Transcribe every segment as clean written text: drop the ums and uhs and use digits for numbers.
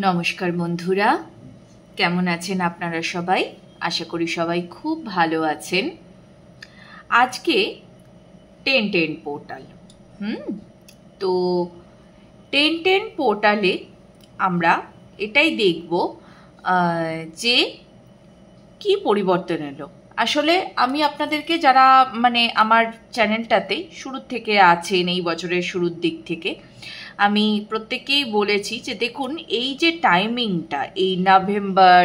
নমস্কার বন্ধুরা, কেমন আছেন আপনারা সবাই? আশা করি সবাই খুব ভালো আছেন। আজকে 1010 পোর্টাল তো 1010 পোর্টালে আমরা এটাই দেখব যে কি পরিবর্তন এলো। আসলে আমি আপনাদেরকে যারা আমার চ্যানেলটাতে শুরুর থেকে আছেন, এই বছরের শুরুর দিক থেকে আমি প্রত্যেককেই বলেছি যে দেখুন, এই যে টাইমিংটা, এই নভেম্বর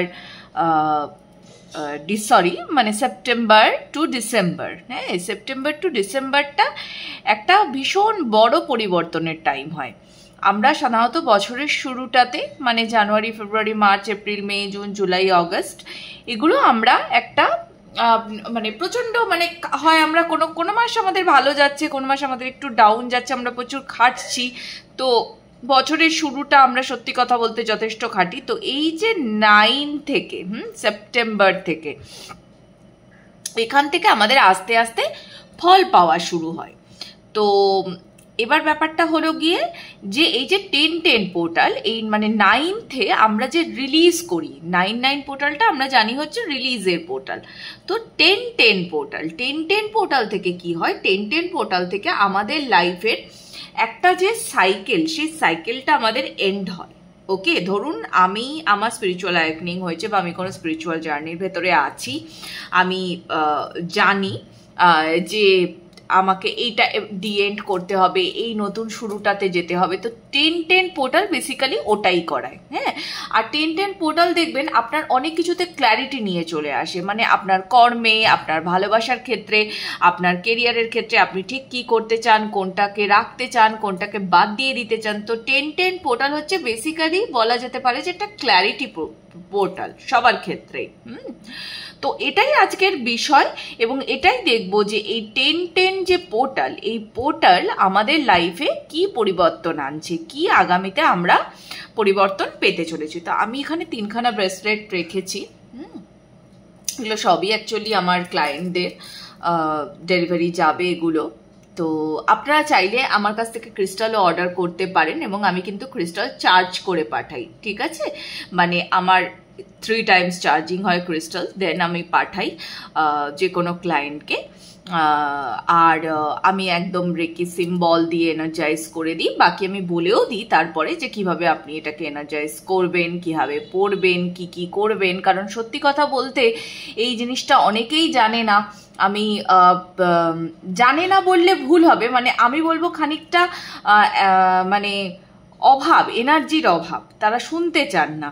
সেপ্টেম্বর টু ডিসেম্বর, হ্যাঁ, সেপ্টেম্বর টু ডিসেম্বরটা একটা ভীষণ বড় পরিবর্তনের টাইম হয়। আমরা সাধারণত বছরের শুরুটাতে জানুয়ারি, ফেব্রুয়ারি, মার্চ, এপ্রিল, মে, জুন, জুলাই, অগস্ট, এগুলো আমরা একটা প্রচন্ড হয় আমরা কোনো মাস আমাদের ভালো যাচ্ছে, কোনো মাস আমাদের একটু ডাউন যাচ্ছে, আমরা প্রচুর খাটছি। তো বছরের শুরুটা আমরা সত্যি কথা বলতে যথেষ্ট খাটি। তো এই যে 9 থেকে সেপ্টেম্বর থেকে এখান থেকে আমাদের আস্তে আস্তে ফল পাওয়া শুরু হয়। তো এবার ব্যাপারটা হলো গিয়ে যে এই যে 1010 পোর্টাল, এই 9th-এ আমরা যে রিলিজ করি, 99 পোর্টালটা আমরা জানি হচ্ছে রিলিজের পোর্টাল। তো 1010 পোর্টাল থেকে কি হয়, 1010 পোর্টাল থেকে আমাদের লাইফের একটা যে সাইকেল, সেই সাইকেলটা আমাদের এন্ড হয়। ওকে, ধরুন আমার স্পিরিচুয়াল অ্যাওয়েকনিং হয়েছে বা আমি কোনো স্পিরিচুয়াল জার্নির ভেতরে আছি, আমি জানি যে আমাকে এইটা এন্ড করতে হবে, এই নতুন শুরুটাতে যেতে হবে। তো 1010 পোর্টাল বেসিক্যালি ওটাই করায়, হ্যাঁ। আর 1010 পোর্টাল দেখবেন আপনার অনেক কিছুতে ক্ল্যারিটি নিয়ে চলে আসে, আপনার কর্মে, আপনার ভালোবাসার ক্ষেত্রে, আপনার কেরিয়ারের ক্ষেত্রে আপনি ঠিক কি করতে চান, কোনটাকে রাখতে চান, কোনটাকে বাদ দিয়ে দিতে চান। তো 1010 পোর্টাল হচ্ছে বেসিক্যালি বলা যেতে পারে যে একটা ক্ল্যারিটি পোর্টাল সবার ক্ষেত্রেই। তো এটাই আজকের বিষয় এবং এটাই দেখব যে এই 1010 যে পোর্টাল, এই পোর্টাল আমাদের লাইফে কি পরিবর্তন আনছে, কি আগামীতে আমরা পরিবর্তন পেতে চলেছি। তো আমি এখানে 3খানা ব্রেসলেট রেখেছি। এগুলো সবই অ্যাকচুয়ালি আমার ক্লায়েন্টদের ডেলিভারি যাবে এগুলো। তো আপনারা চাইলে আমার কাছ থেকে ক্রিস্টালও অর্ডার করতে পারেন এবং আমি কিন্তু ক্রিস্টাল চার্জ করে পাঠাই, ঠিক আছে। আমার 3 times চার্জিং হয় ক্রিস্টাল, দেন আমি পাঠাই যে কোনো ক্লায়েন্টকে। আর আমি একদম রেকি সিম্বল দিয়ে এনার্জাইজ করে দিই, বাকি আমি বলেও দিই তারপরে যে কিভাবে আপনি এটাকে এনার্জাইজ করবেন, কিভাবে পড়বেন, কি করবেন। কারণ সত্যি কথা বলতে এই জিনিসটা অনেকেই জানে না। আমি জানে না বললে ভুল হবে, আমি বলবো খানিকটা অভাব, এনার্জির অভাব, তারা শুনতে চান না।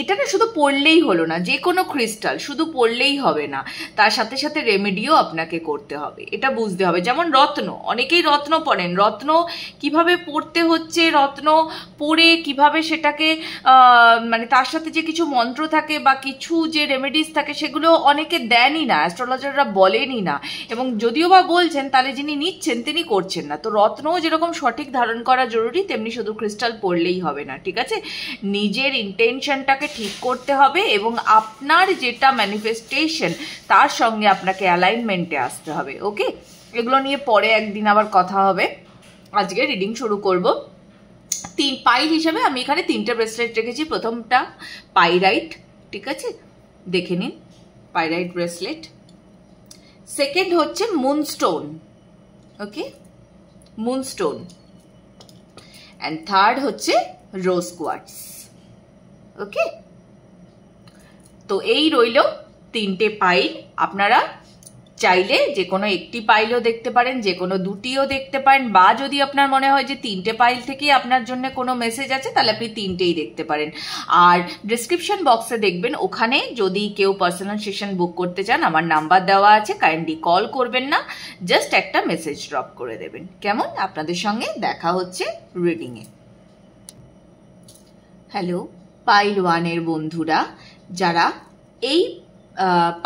এটা না শুধু পড়লেই হলো না, যে কোনো ক্রিস্টাল শুধু পড়লেই হবে না, তার সাথে সাথে রেমেডিও আপনাকে করতে হবে, এটা বুঝতে হবে। যেমন রত্ন, অনেকেই রত্ন পড়েন, রত্ন কিভাবে পড়তে হচ্ছে, রত্ন পড়ে কিভাবে সেটাকে তার সাথে যে কিছু মন্ত্র থাকে বা কিছু যে রেমেডিস থাকে সেগুলো অনেকে দেনই না, অ্যাস্ট্রোলজাররা বলেনই না, এবং যদিও বা বলছেন তাহলে যিনি নিচ্ছেন তিনি করছেন না। তো রত্নও যেরকম সঠিক ধারণ করা জরুরি, তেমনি শুধু ক্রিস্টাল পড়লেই হবে না, ঠিক আছে। নিজের ইন্টেনশনটাকে ঠিক করতে হবে এবং আপনার যেটা ম্যানিফেস্টেশন তার সঙ্গে আপনাকে অ্যালাইনমেন্টে আসতে হবে। ওকে, এগুলো নিয়ে পরে একদিন আবার কথা হবে। আজকে রিডিং শুরু করব। পাইল হিসাবে আমি এখানে 3টে ব্রেসলেট রেখেছি। প্রথমটা পাইরাইট, ঠিক আছে, দেখে নিন, পাইরাইট ব্রেসলেট। সেকেন্ড হচ্ছে moonstone, okay, moonstone. And third হচ্ছে রোজ কোয়ার্টস, ওকে। তো এই রইল 3টে পাইল। আপনারা চাইলে যে কোনো একটি পাইলও দেখতে পারেন, যে কোনো 2টিও দেখতে পারেন, বা যদি আপনার মনে হয় যে 3টে পাইল থেকেই আপনার জন্য কোনো মেসেজ আছে তাহলে আপনি 3টেই দেখতে পারেন। আর ডিসক্রিপশন বক্সে দেখবেন, ওখানে যদি কেউ পার্সোনাল সেশন বুক করতে চান আমার নাম্বার দেওয়া আছে, কাইন্ডলি কল করবেন না, জাস্ট একটা মেসেজ ড্রপ করে দেবেন। কেমন? আপনাদের সঙ্গে দেখা হচ্ছে রিডিংয়ে। হ্যালো পাইল 1-এর বন্ধুরা, যারা এই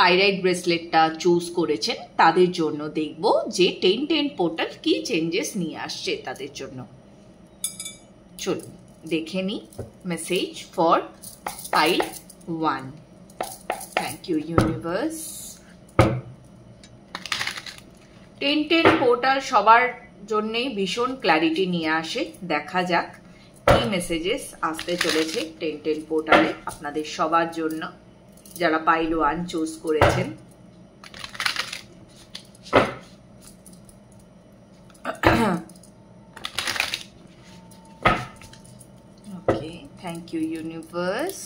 পাইরাইট ব্রেসলেটটা চুজ করেছেন তাদের জন্য দেখব যে 1010 পোর্টাল কি চেঞ্জেস নিয়ে আসছে তাদের জন্য। চলুন দেখে নি message for pile 1। Thank you universe. 1010 portal সবার জন্যই ভীষণ ক্ল্যারিটি নিয়ে আসে। দেখা যাক কি মেসেজেস আসতে চলেছে 10-10 পোর্টালে আপনাদের সবার জন্য যারা পাইল 1 চুজ করেছেন। Okay, thank you universe.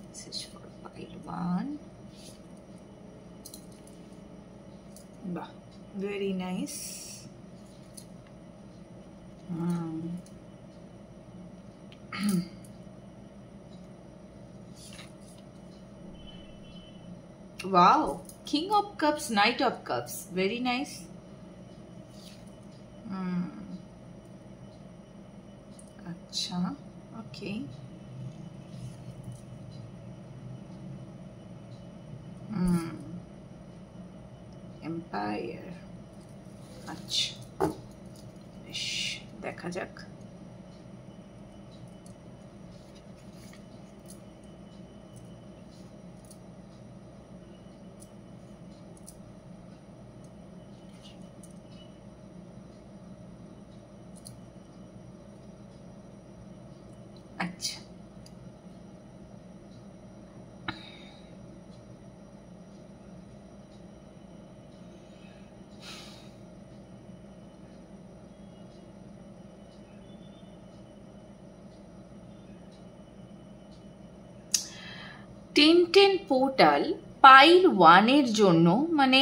Message for pile 1. Bah, very nice. Wow, King of Cups, Knight of Cups, very nice. Acha, okay. Empire. আচ্ছা, বেশ, দেখা যাক। আচ্ছা, 10-10 পোর্টাল পাইল 1 এর জন্য মানে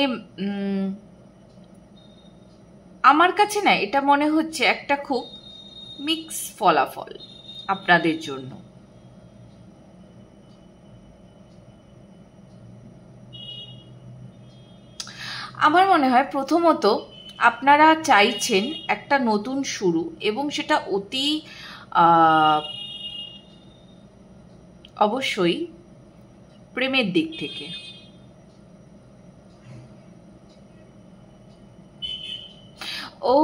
আমার কাছে না এটা মনে হচ্ছে একটা খুব মিক্স ফলাফল আপনাদের জন্য। আমার মনে হয় প্রথমত আপনারা চাইছেন একটা নতুন শুরু, এবং সেটা অতি অবশ্যই প্রেমের দিক থেকে। ও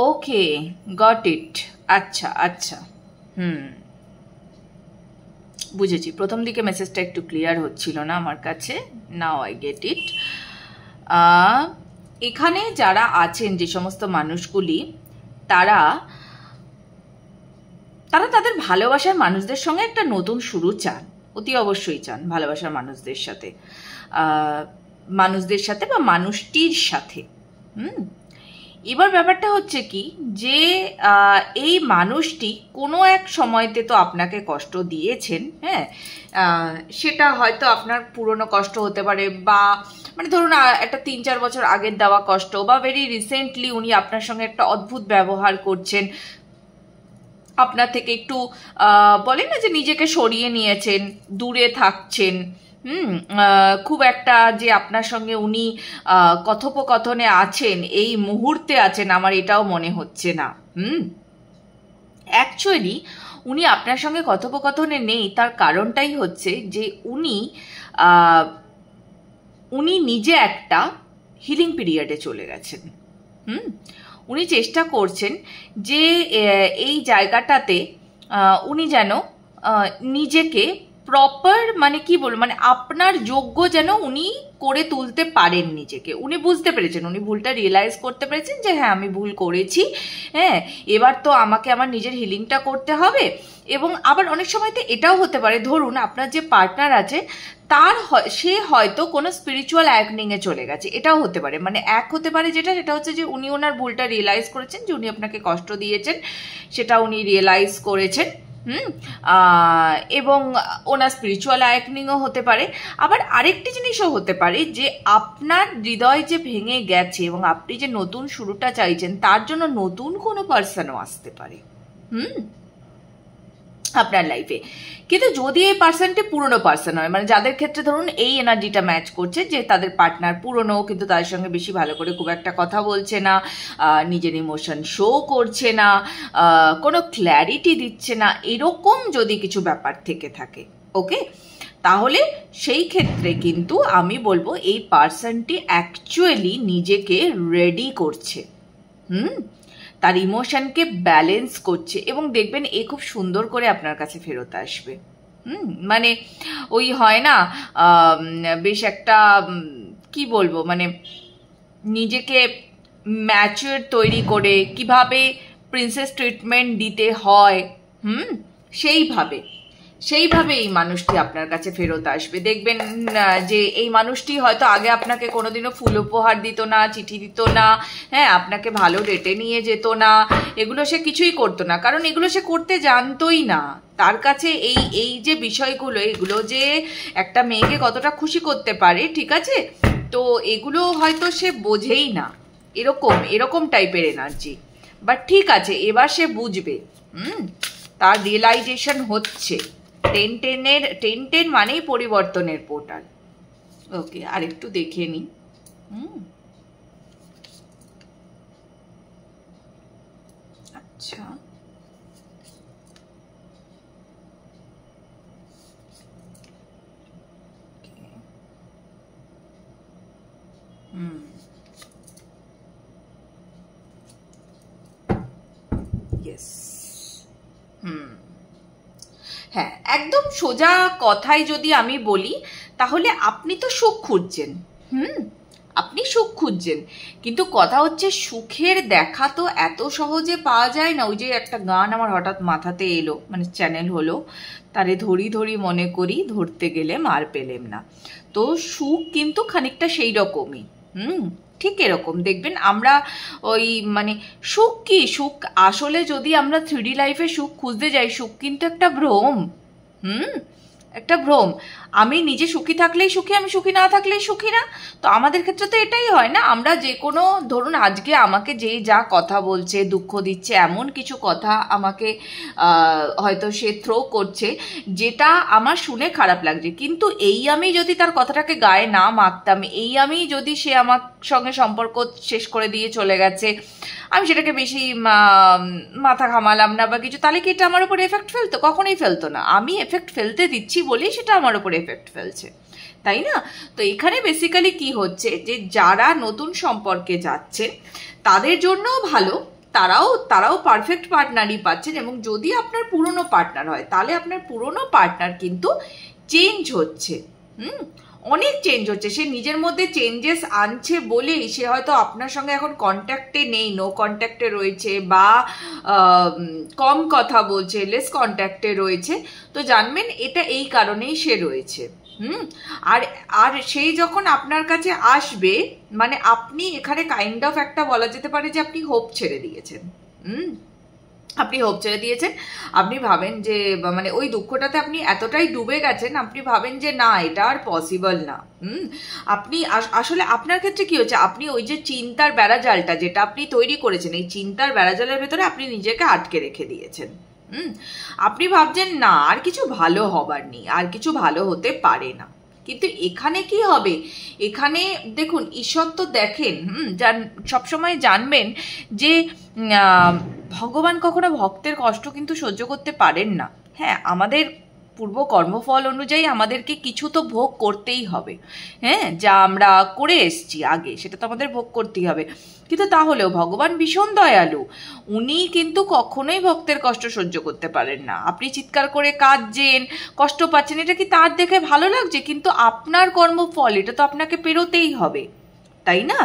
ওকে, গট ইট। আচ্ছা আচ্ছা, বুঝেছি। প্রথম দিকে মেসেজটা একটু ক্লিয়ার হচ্ছিল না আমার কাছে, নাও আই গেট ইট। এখানে যারা আছেন যে সমস্ত মানুষগুলি, তারা তাদের ভালোবাসার মানুষদের সঙ্গে একটা নতুন শুরু চান, অতি অবশ্যই চান ভালোবাসার মানুষদের সাথে বা মানুষটির সাথে। এবার ব্যাপারটা হচ্ছে কি, যে এই মানুষটি কোনো এক সময়তে তো আপনাকে কষ্ট দিয়েছেন, হ্যাঁ, সেটা হয়তো আপনার পুরনো কষ্ট হতে পারে, বা মানে ধরুন একটা 3-4 বছর আগের দেওয়া কষ্ট, বা ভেরি রিসেন্টলি উনি আপনার সঙ্গে একটা অদ্ভুত ব্যবহার করছেন, আপনার থেকে একটু বলেন না যে নিজেকে সরিয়ে নিয়েছেন, দূরে থাকছেন, খুব একটা যে আপনার সঙ্গে উনি কথোপকথনে আছেন, এই মুহূর্তে আছেন, আমার এটাও মনে হচ্ছে না। অ্যাকচুয়ালি উনি আপনার সঙ্গে কথোপকথনে নেই, তার কারণটাই হচ্ছে যে উনি নিজে একটা হিলিং পিরিয়ডে চলে গেছেন। উনি চেষ্টা করছেন যে এই জায়গাটাতে উনি যেন নিজেকে প্রপার, মানে কি বলবো, মানে আপনার যোগ্য যেন উনি করে তুলতে পারেন নিজেকে। উনি বুঝতে পেরেছেন, উনি ভুলটা রিয়েলাইজ করতে পেরেছেন যে হ্যাঁ আমি ভুল করেছি, হ্যাঁ এবার তো আমাকে আমার নিজের হিলিংটা করতে হবে। এবং আবার অনেক সময় তো এটাও হতে পারে, ধরুন আপনার যে পার্টনার আছে সে হয়তো কোনো স্পিরিচুয়াল অ্যাওয়েকনিংয়ে চলে গেছে, এটাও হতে পারে। মানে এক হতে পারে সেটা হচ্ছে যে উনি ওনার ভুলটা রিয়েলাইজ করেছেন, যে উনি আপনাকে কষ্ট দিয়েছেন, সেটা উনি রিয়েলাইজ করেছেন, এবং ওনার স্পিরিচুয়াল অ্যাওয়েকনিংও হতে পারে। আবার আরেকটি জিনিসও হতে পারে যে আপনার হৃদয় যে ভেঙে গেছে এবং আপনি যে নতুন শুরুটা চাইছেন, তার জন্য নতুন কোনো পার্সনও আসতে পারে আপনার লাইফে। কিন্তু যদি এই পার্সনটি পুরনো পার্সন হয়, মানে যাদের ক্ষেত্রে ধরুন এই এনার্জিটা ম্যাচ করছে যে তাদের পার্টনার পুরনো, কিন্তু তাদের সঙ্গে বেশি ভালো করে খুব একটা কথা বলছে না, নিজের ইমোশন শো করছে না, কোনো ক্ল্যারিটি দিচ্ছে না, এরকম যদি কিছু ব্যাপার থেকে থাকে, ওকে, তাহলে সেই ক্ষেত্রে কিন্তু আমি বলবো এই পার্সনটি অ্যাকচুয়ালি নিজেকে রেডি করছে, তার ইমোশনকে ব্যালেন্স করছে, এবং দেখবেন এ খুব সুন্দর করে আপনার কাছে ফেরত আসবে। মানে ওই হয় না বেশ একটা কি বলবো, মানে নিজেকে ম্যাচিওর তৈরি করে কিভাবে প্রিন্সেস ট্রিটমেন্ট দিতে হয়, সেইভাবে এই মানুষটি আপনার কাছে ফেরত আসবে। দেখবেন যে এই মানুষটি হয়তো আগে আপনাকে কোনোদিনও ফুল উপহার দিত না, চিঠি দিত না, হ্যাঁ, আপনাকে ভালো ডেটে নিয়ে যেত না, এগুলো সে কিছুই করতো না, কারণ এগুলো সে করতে জানতোই না। তার কাছে এই যে বিষয়গুলো, এগুলো যে একটা মেয়েকে কতটা খুশি করতে পারে, ঠিক আছে, তো এগুলো হয়তো সে বোঝেই না, এরকম টাইপের এনার্জি। বাট ঠিক আছে, এবার সে বুঝবে, তার রিয়েলাইজেশন হচ্ছে। 10-10 মানেই পরিবর্তনের পোর্টাল। ওকে, আর একটু দেখে নিই। আচ্ছা, ইয়েস, হ্যাঁ, একদম সোজা কথায় যদি আমি বলি, তাহলে আপনি তো সুখ খুঁজছেন, আপনি সুখ খুঁজছেন, কিন্তু কথা হচ্ছে সুখের দেখা তো এত সহজে পাওয়া যায় না। ওই যে একটা গান আমার হঠাৎ মাথাতে এলো, মানে চ্যানেল হলো, তারে ধরি ধরি মনে করি, ধরতে গেলে মার পেলেম না। তো সুখ কিন্তু খানিকটা সেই রকমই, ঠিক এরকম দেখবেন আমরা ওই মানে সুখ কি, সুখ আসলে যদি আমরা 3D লাইফে সুখ খুঁজতে যাই, সুখ কিন্তু একটা ভ্রম, একটা ভ্রম। আমি নিজে সুখী থাকলেই সুখী, আমি সুখী না থাকলেই সুখী না। তো আমাদের ক্ষেত্রে তো এটাই হয় না, আমরা যে কোনো, ধরুন আজকে আমাকে যে যা কথা বলছে, দুঃখ দিচ্ছে, এমন কিছু কথা আমাকে হয়তো সে থ্রো করছে যেটা আমার শুনে খারাপ লাগছে, কিন্তু এই আমি যদি তার কথাটাকে গায়ে না মাখতাম, এই আমি যদি সে আমার সঙ্গে সম্পর্ক শেষ করে দিয়ে চলে গেছে, আমি সেটাকে বেশি মাথা ঘামালাম না বা কিছু, তাহলে কি এটা আমার উপর এফেক্ট ফেলতো? কখনোই ফেলতো না। আমি এফেক্ট ফেলতে দিচ্ছি বলেই সেটা আমার উপর এফেক্ট ফেলছে, তাই না? তো এখানে বেসিক্যালি কি হচ্ছে, যে যারা নতুন সম্পর্কে যাচ্ছে তাদের জন্যও ভালো, তারাও পারফেক্ট পার্টনারই পাচ্ছেন। এবং যদি আপনার পুরনো পার্টনার হয়, তাহলে আপনার পুরনো পার্টনার কিন্তু চেঞ্জ হচ্ছে, অনেক চেঞ্জ হচ্ছে। সে নিজের মধ্যে চেঞ্জেস আনছে বলেই সে হয়তো আপনার সঙ্গে এখন কন্ট্যাক্টে নেই, নো কন্ট্যাক্টে রয়েছে, বা কম কথা বলছে, লেস কন্ট্যাক্টে রয়েছে। তো জানবেন এটা এই কারণেই সে রয়েছে। আর সেই যখন আপনার কাছে আসবে, মানে আপনি এখানে কাইন্ড অফ একটা বলা যেতে পারে যে আপনি হোপ ছেড়ে দিয়েছেন, আপনি হোপ ছেড়ে দিয়েছেন। আপনি ভাবেন যে মানে ওই দুঃখটাতে আপনি এতটাই ডুবে গেছেন, আপনি ভাবেন যে না, এটা আর পসিবল না। আপনি আসলে আপনার ক্ষেত্রে কি হচ্ছে, আপনি ওই যে চিন্তার বেড়াজালটা যেটা আপনি তৈরি করেছেন, এই চিন্তার বেড়াজালের ভেতরে আপনি নিজেকে আটকে রেখে দিয়েছেন। আপনি ভাবছেন না, আর কিছু ভালো হবার নেই, আর কিছু ভালো হতে পারে না। কিন্তু এখানে কি হবে, এখানে দেখুন ঈশ্বর তো দেখেন, সবসময় জানবেন যে ভগবান কখনো ভক্তের কষ্ট কিন্তু সহ্য করতে পারেন না। হ্যাঁ, আমাদের পূর্ব কর্মফল অনুযায়ী আমাদেরকে কিছু তো ভোগ করতেই হবে, হ্যাঁ, যা আমরা করে এসছি আগে সেটা তো আমাদের ভোগ করতেই হবে। কিন্তু তাহলেও ভগবান ভীষণ দয়ালু, উনি কিন্তু কখনোই ভক্তের কষ্ট সহ্য করতে পারেন না। আপনি চিৎকার করে কাঁদছেন, কষ্ট পাচ্ছেন, এটা কি তার দেখে ভালো লাগছে? কিন্তু আপনার কর্মফল, এটা তো আপনাকে পেরোতেই হবে, তাই না?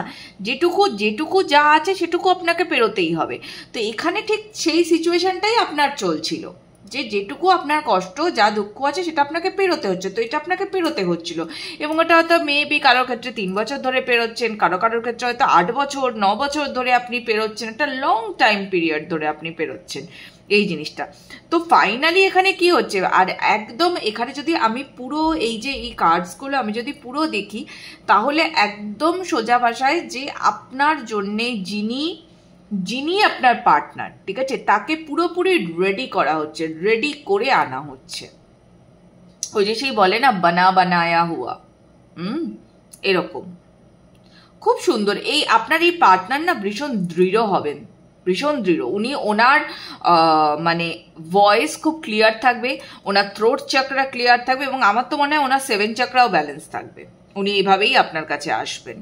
যেটুকু যা আছে সেটুকু আপনাকে পেরোতেই হবে। তো এখানে ঠিক সেই সিচুয়েশনটাই আপনার চলছিল, যে যেটুকু আপনার কষ্ট, যা দুঃখ আছে সেটা আপনাকে পেরোতে হচ্ছে। তো এটা আপনাকে পেরোতে হচ্ছিল, এবং এটা হয়তো মেবি কারোর ক্ষেত্রে 3 বছর ধরে পেরোচ্ছেন, কারোর ক্ষেত্রে হয়তো 8 বছর 9 বছর ধরে আপনি পেরোচ্ছেন, একটা লং টাইম পিরিয়ড ধরে আপনি পেরোচ্ছেন এই জিনিসটা। তো ফাইনালি এখানে কি হচ্ছে, আর একদম এখানে যদি আমি পুরো এই যে এই কার্ডসগুলো আমি যদি পুরো দেখি, তাহলে একদম সোজা ভাষায় যে আপনার জন্যে যিনি আপনার পার্টনার, ঠিক আছে, তাকে পুরোপুরি রেডি করা হচ্ছে, রেডি করে আনা হচ্ছে। ওই যে সেই বলে না, বানা বানায়া হুয়া, এরকম খুব সুন্দর। এই আপনার এই পার্টনার না ভীষণ দৃঢ় হবেন, ভীষণ দৃঢ়। উনি ওনার মানে ভয়েস খুব ক্লিয়ার থাকবে, ওনার থ্রোট চাকরা ক্লিয়ার থাকবে, এবং আমার তো মনে হয় ওনার 7 চাকরাও ব্যালেন্স থাকবে। উনি এইভাবেই আপনার কাছে আসবেন।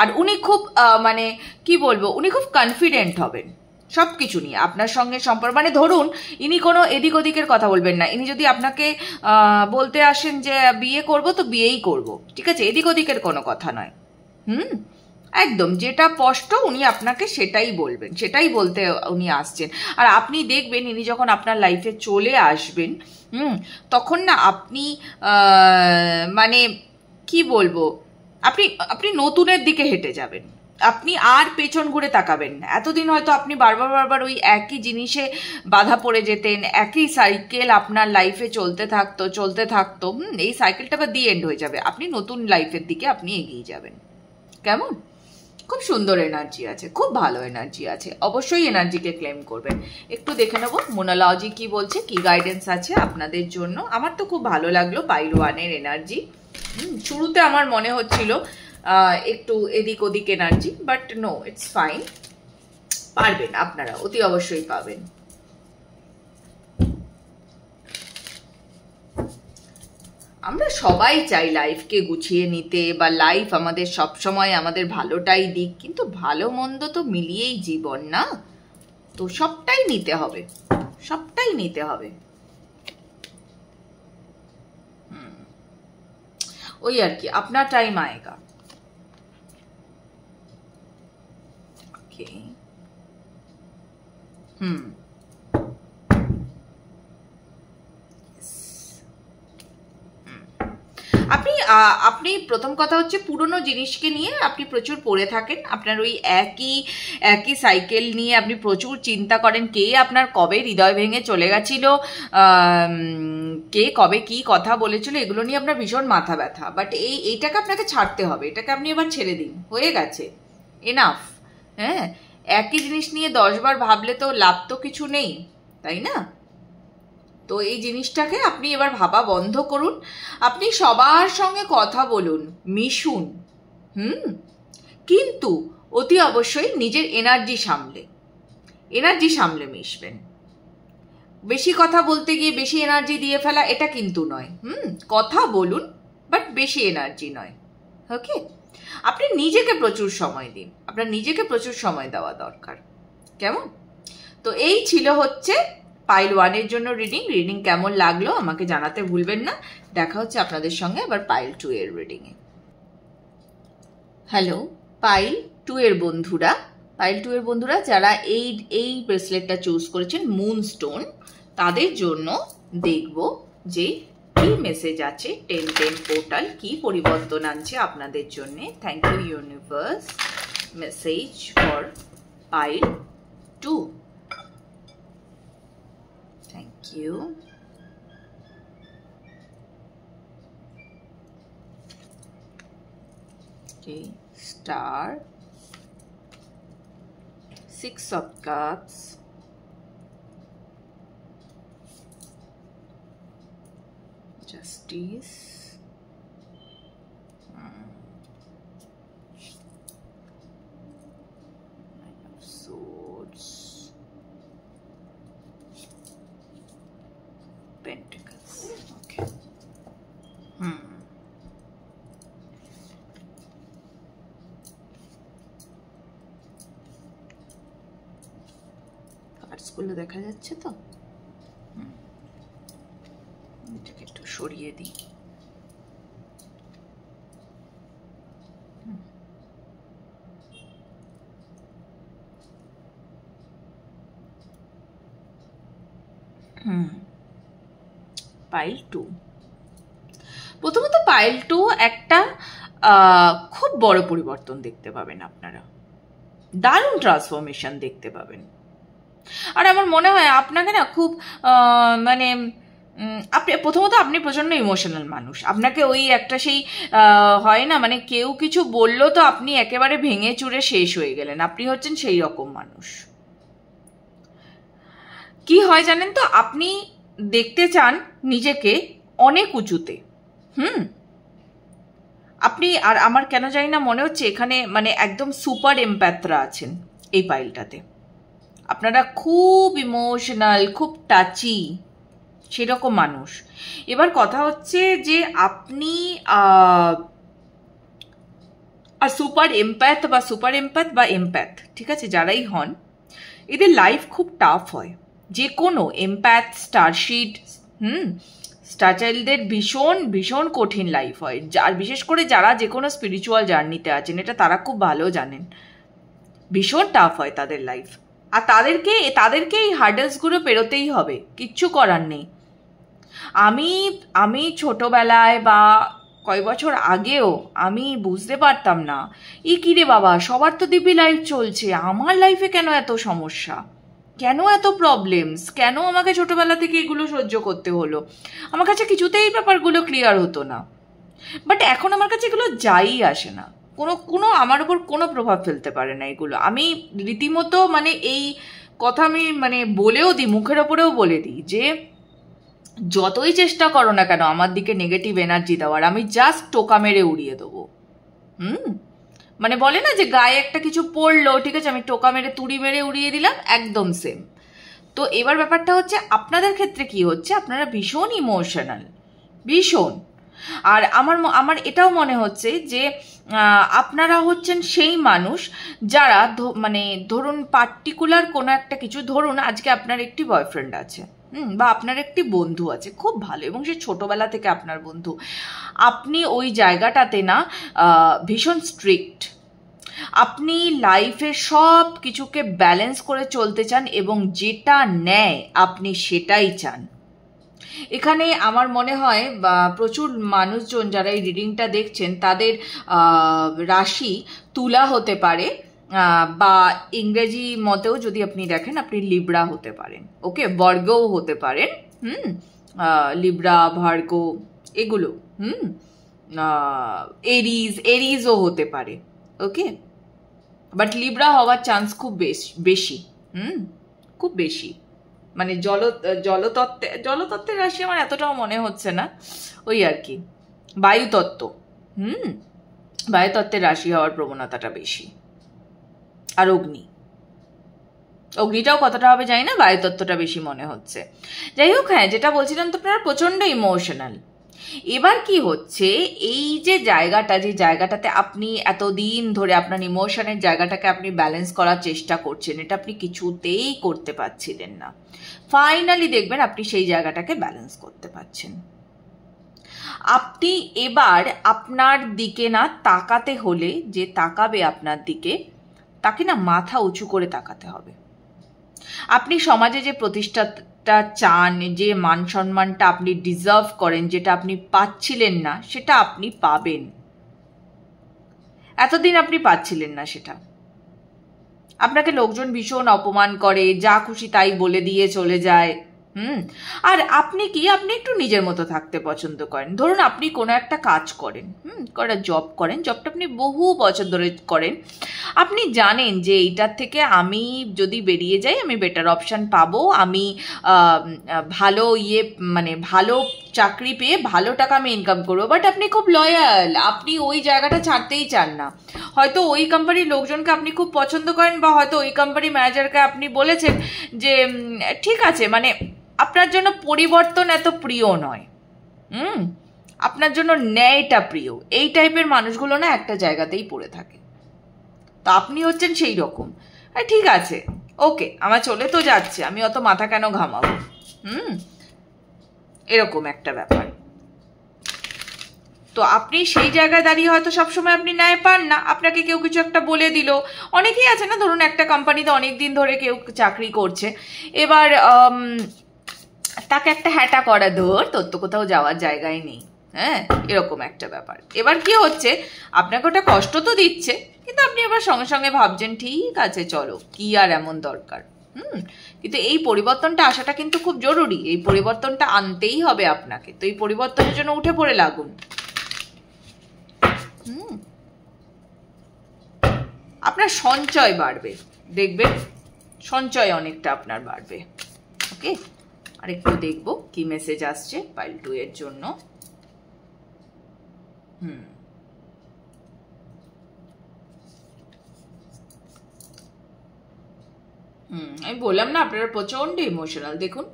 আর উনি খুব মানে কি বলবো, উনি খুব কনফিডেন্ট হবেন সব কিছু নিয়ে আপনার সঙ্গে সম্পর্ক। মানে ধরুন ইনি কোনো এদিক ওদিকের কথা বলবেন না, ইনি যদি আপনাকে বলতে আসেন যে বিয়ে করব, তো বিয়েই করব, ঠিক আছে, এদিক ওদিকের কোনো কথা নয়। একদম যেটা স্পষ্ট উনি আপনাকে সেটাই বলবেন, সেটাই বলতে উনি আসছেন। আর আপনি দেখবেন ইনি যখন আপনার লাইফে চলে আসবেন তখন না আপনি মানে কি বলবো, আপনি নতুনের দিকে হেঁটে যাবেন, আপনি আর পেছন ঘুরে তাকাবেন না। এতদিন হয়তো আপনি বারবার ওই একই জিনিসে বাধা পড়ে যেতেন, একই সাইকেল আপনার লাইফে চলতে থাকতো এই সাইকেলটা বা দি এন্ড হয়ে যাবে, আপনি নতুন লাইফের দিকে আপনি এগিয়ে যাবেন। কেমন? খুব সুন্দর এনার্জি আছে, খুব ভালো এনার্জি আছে, অবশ্যই এনার্জিকে ক্লেম করবেন। একটু দেখে নেবো মোনোলজি কি বলছে, কি গাইডেন্স আছে আপনাদের জন্য। আমার তো খুব ভালো লাগলো পাইল 1-এর এনার্জি। শুরুতে আমার মনে হচ্ছিল একটু এদিক ওদিক energy, but no, it's fine, পারবেন আপনারা, অতি অবশ্যই পাবেন। আমরা সবাই চাই লাইফকে গুছিয়ে নিতে, বা লাইফ আমাদের সবসময় আমাদের ভালোটাই দিক, কিন্তু ভালো মন্দ তো মিলিয়েই জীবন না, তো সবটাই নিতে হবে, সবটাই নিতে হবে। ওই আর কি, আপনার টাইম আয়েগা। ওকে, আপনি প্রথম কথা হচ্ছে পুরনো জিনিসকে নিয়ে আপনি প্রচুর পড়ে থাকেন, আপনার ওই একই সাইকেল নিয়ে আপনি প্রচুর চিন্তা করেন, কে আপনার কবে হৃদয় ভেঙে চলে গেছিল, কে কবে কি কথা বলেছিল, এগুলো নিয়ে আপনার ভীষণ মাথা ব্যথা। বাট এইটাকে আপনাকে ছাড়তে হবে, এটাকে আপনি এবার ছেড়ে দিন, হয়ে গেছে, এনাফ। হ্যাঁ, একই জিনিস নিয়ে 10 বার ভাবলে তো লাভ তো কিছু নেই, তাই না? তো এই জিনিসটাকে আপনি এবার ভাবা বন্ধ করুন, আপনি সবার সঙ্গে কথা বলুন, মিশুন, কিন্তু অতি অবশ্যই নিজের এনার্জি সামলে মিশবেন। বেশি কথা বলতে গিয়ে বেশি এনার্জি দিয়ে ফেলা এটা কিন্তু নয়। কথা বলুন, বাট বেশি এনার্জি নয়। ওকে, আপনি নিজেকে প্রচুর সময় দিন, আপনার নিজেকে প্রচুর সময় দেওয়া দরকার। কেমন? তো এই ছিল হচ্ছে পাইল 1-এর জন্য রিডিং কেমন লাগলো আমাকে জানাতে ভুলবেন না। দেখা হচ্ছে আপনাদের সঙ্গে আবার পাইল 2-এর রিডিংয়ে। হ্যালো পাইল 2-এর বন্ধুরা, যারা এই ব্রেসলেটটা চুজ করেছেন মুনস্টোন, তাদের জন্য দেখব যে কি মেসেজ আছে 10-10 পোর্টাল কি পরিবর্তন আনছে আপনাদের জন্য। Thank you universe, message for pile 2। Thank you. Okay, Star, 6 of Cups, Justice, Nine of Swords, Pentacles. Okay. কার্ডসগুলো দেখা যাচ্ছে তো? এটাকে একটু সরিয়ে দিই। পাইল 2, প্রথমত পাইল 2 একটা খুব বড় পরিবর্তন দেখতে পাবেন আপনারা, দারুণ ট্রান্সফরমেশন দেখতে পাবেন। আর আমার মনে হয় আপনাকে না খুব মানে আপনি প্রচন্ড ইমোশনাল মানুষ, আপনাকে ওই একটা সেই হয় না, মানে কেউ কিছু বললো তো আপনি একেবারে ভেঙে চুরে শেষ হয়ে গেলেন, আপনি হচ্ছেন সেই রকম মানুষ। কি হয় জানেন তো, আপনি দেখতে চান নিজেকে অনেক উঁচুতে। আপনি, আর আমার কেন জানি না মনে হচ্ছে এখানে মানে একদম সুপার এমপ্যাথরা আছেন এই পাইলটাতে। আপনারা খুব ইমোশনাল, খুব টাচি, সেরকম মানুষ। এবার কথা হচ্ছে যে আপনি আর সুপার এমপ্যাথ বা এমপ্যাথ, ঠিক আছে, যারাই হন, এদের লাইফ খুব টাফ হয়। যে কোনো এমপ্যাথ, স্টারশিড, স্টার চাইল্ডদের ভীষণ ভীষণ কঠিন লাইফ হয়, আর বিশেষ করে যারা যে কোনো স্পিরিচুয়াল জার্নিতে আছেন এটা তারা খুব ভালো জানেন, ভীষণ টাফ হয় তাদের লাইফ। আর তাদেরকে এই হার্ডেলসগুলো পেরোতেই হবে, কিচ্ছু করার নেই। আমি ছোটবেলায় বা কয়েক বছর আগেও আমি বুঝতে পারতাম না, কি রে বাবা, সবার তো দিব্যি লাইফ চলছে, আমার লাইফে কেন এত সমস্যা, কেন এত প্রবলেমস, কেন আমাকে ছোটবেলা থেকে এগুলো সহ্য করতে হলো। আমার কাছে কিছুতেই ব্যাপারগুলো ক্লিয়ার হতো না। বাট এখন আমার কাছে এগুলো যাই আসে না, কোনো আমার উপর কোনো প্রভাব ফেলতে পারে না এগুলো। আমি রীতিমতো মানে এই কথা আমি মানে বলেও দিই, মুখের ওপরেও বলে দিই যে যতই চেষ্টা করো না কেন আমার দিকে নেগেটিভ এনার্জি দেওয়ার, আমি জাস্ট টোকা মেরে উড়িয়ে দেবো। মানে বলে না যে গায়ে একটা কিছু পড়লো, ঠিক আছে, আমি টোকা মেরে তুড়ি মেরে উড়িয়ে দিলাম, একদম সেম। তো এবার ব্যাপারটা হচ্ছে আপনাদের ক্ষেত্রে কি হচ্ছে, আপনারা ভীষণ ইমোশনাল, ভীষণ। আর আমার এটাও মনে হচ্ছে যে আপনারা হচ্ছেন সেই মানুষ যারা মানে ধরুন পার্টিকুলার কোনো একটা কিছু, ধরুন আজকে আপনার একটি বয়ফ্রেন্ড আছে, বা আপনার একটি বন্ধু আছে খুব ভালো, এবং সে ছোটবেলা থেকে আপনার বন্ধু, আপনি ওই জায়গাটাতে না ভীষণ স্ট্রিক্ট, আপনি লাইফের সব কিছুকে ব্যালেন্স করে চলতে চান এবং যেটা নেয় আপনি সেটাই চান। এখানে আমার মনে হয় বা প্রচুর মানুষজন যারা এই রিডিংটা দেখছেন তাদের রাশি তুলা হতে পারে, বা ইংরেজি মতেও যদি আপনি দেখেন আপনি লিব্রা হতে পারেন, ওকে, বর্গও হতে পারেন, লিব্রা, ভার্গ এগুলো, এরিজও হতে পারে, ওকে। বাট লিব্রা হওয়ার চান্স খুব বেশি, খুব বেশি। মানে জলতত্ত্বের রাশি আমার এতটাও মনে হচ্ছে না, ওই আর কি বায়ুতত্ত্ব, বায়ুতত্ত্বের রাশি হওয়ার প্রবণতাটা বেশি। আর অগ্নিটাও কতটা হবে জানি না, বায়ুতত্ত্বটা বেশি মনে হচ্ছে। যাই হোক, হ্যাঁ, যেটা বলছিলাম, তো আপনারা প্রচন্ড ইমোশনাল। এবার কি হচ্ছে, এই যে জায়গাটাতে আপনি এতদিন ধরে আপনার ইমোশনের জায়গাটাকে আপনি ব্যালেন্স করার চেষ্টা করছেন, এটা আপনি কিছুতেই করতে পারছিলেন না। ফাইনালি দেখবেন আপনি সেই জায়গাটাকে ব্যালেন্স করতে পারছেন। আপনি এবার আপনার দিকে না তাকাতে হলে, যে তাকাবে আপনার দিকে তাকে না মাথা উঁচু করে তাকাতে হবে। আপনি সমাজে যে প্রতিষ্ঠাটা চান, যে মান সম্মানটা আপনি ডিজার্ভ করেন, যেটা আপনি পাচ্ছিলেন না সেটা আপনি পাবেন। এতদিন আপনি পাচ্ছিলেন না সেটা, আপনাকে লোকজন ভীষণ অপমান করে, যা খুশি তাই বলে দিয়ে চলে যায়। আর আপনি একটু নিজের মতো থাকতে পছন্দ করেন। ধরুন আপনি কোনো একটা কাজ করেন, জব করেন, জবটা আপনি বহু বছর ধরে করেন, আপনি জানেন যে এইটার থেকে আমি যদি বেরিয়ে যাই আমি বেটার অপশান পাবো, আমি ভালো মানে ভালো চাকরি পেয়ে ভালো টাকা আমি ইনকাম করবো। বাট আপনি খুব লয়াল, আপনি ওই জায়গাটা ছাড়তেই চান না। হয়তো ওই কোম্পানির লোকজনকে আপনি খুব পছন্দ করেন, বা হয়তো ওই কোম্পানির ম্যানেজারকে আপনি বলেছেন যে ঠিক আছে, মানে আপনার জন্য পরিবর্তন এত প্রিয় নয়, আপনার জন্য ন্যায়টা প্রিয়। এই টাইপের মানুষগুলো না একটা জায়গাতেই পড়ে থাকে। তো আপনি হচ্ছেন সেই রকম, ঠিক আছে, ওকে, আমার চলে তো যাচ্ছে, আমি অত মাথা কেন ঘামাবো, এরকম একটা ব্যাপার। তো আপনি সেই জায়গায় দাঁড়িয়ে হয়তো সবসময় আপনি ন্যায় পান না, আপনাকে কেউ কিছু একটা বলে দিল। অনেকেই আছে না, ধরুন একটা কোম্পানিতে অনেকদিন ধরে কেউ চাকরি করছে, এবার তাকে একটা হ্যাটা করা, তোর তো কোথাও যাওয়ার জায়গায় নেই, এরকম একটা ব্যাপার। এবার কি হচ্ছে, আপনাকে ওটা কষ্ট তো দিচ্ছে, কিন্তু আপনি এবার সঙ্গে সঙ্গে ভাবছেন ঠিক আছে চলো, কি আর এমন দরকার। কিন্তু এই পরিবর্তনটা আসাটা কিন্তু খুব জরুরি, এই পরিবর্তনটা আনতেই হবে আপনাকে। তো এই পরিবর্তনের জন্য উঠে পড়ে লাগুন। আপনার সঞ্চয় বাড়বে, দেখবেন সঞ্চয় অনেকটা আপনার বাড়বে, ওকে। আর একটু দেখবো কি মেসেজ আসছে পাইল 2 এর জন্য। আমি বললাম না আপনারা প্রচন্ড ইমোশনাল। দেখুন